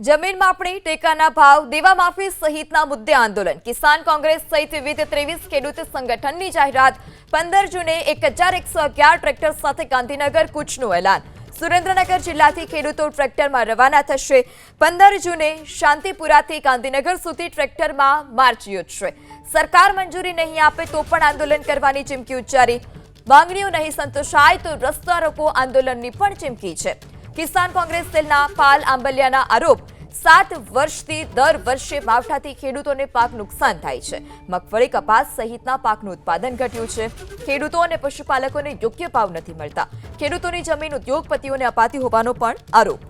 જમીન માપણી, ટેકાના ભાવ, દેવા માફી સહિતના મુદ્દે આંદોલન. કિસાન કોંગ્રેસ સહિત વિવિધ 23 ખેડૂત સંગઠનની જાહેરાત. 15 જૂને 1111 ટ્રેક્ટર સાથે ગાંધીનગર કૂચનું એલાન. સુરેન્દ્રનગર જિલ્લાથી ખેડૂતો ટ્રેક્ટરમાં રવાના થશે. 15 જૂને શાંતિપુરાથી ગાંધીનગર સુધી ટ્રેક્ટરમાં માર્ચ યોજશે. સરકાર મંજૂરી નહીં આપે તો પણ આંદોલન કરવાની ચીમકી ઉચ્ચારી. માંગણીઓ નહીં સંતોષાય તો રસ્તા રોકો આંદોલનની પણ ચીમકી છે. કિસાન કોંગ્રેસ સેલના પાલ આંબલિયાના આરોપ, 7 વર્ષથી દર વર્ષે માવઠાથી ખેડૂતોને પાક નુકસાન થાય છે. મગફળી, કપાસ સહિતના પાકનું ઉત્પાદન ઘટ્યું છે. ખેડૂતો અને પશુપાલકોને યોગ્ય ભાવ નથી મળતા. ખેડૂતોની જમીન ઉદ્યોગપતિઓને અપાતી હોવાનો પણ આરોપ.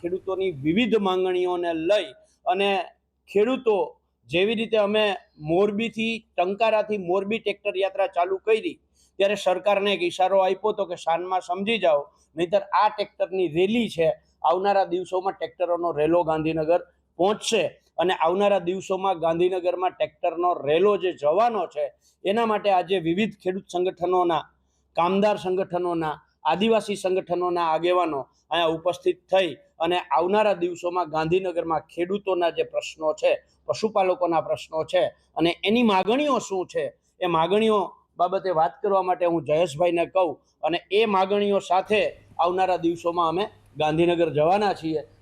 ખેડૂતોની વિવિધ માંગણીઓને લઈ અને ખેડૂતો જેવી રીતે અમે મોરબીથી ટંકારાથી મોરબી ટ્રેક્ટર યાત્રા ચાલુ કરી ત્યારે સરકારને એક ઈશારો આપ્યો હતો કે શાનમાં સમજી જાઓ, નહીતર આ ટ્રેક્ટરની રેલી છે આવનારા દિવસોમાં ટ્રેક્ટરોનો રેલો ગાંધીનગર પહોંચશે અને આવનારા દિવસોમાં ગાંધીનગરમાં ટ્રેક્ટરનો રેલો જે જવાનો છે એના માટે આજે વિવિધ ખેડૂત સંગઠનોના, કામદાર સંગઠનોના, આદિવાસી સંગઠનોના આગેવાનો અહીંયા ઉપસ્થિત થઈ અને આવનારા દિવસોમાં ગાંધીનગરમાં ખેડૂતોના જે પ્રશ્નો છે, પશુપાલકોના પ્રશ્નો છે અને એની માગણીઓ શું છે એ માગણીઓ બાબતે વાત કરવા માટે હું જયેશભાઈને કહું અને એ માગણીઓ સાથે આવનારા દિવસોમાં અમે ગાંધીનગર જવાના છીએ.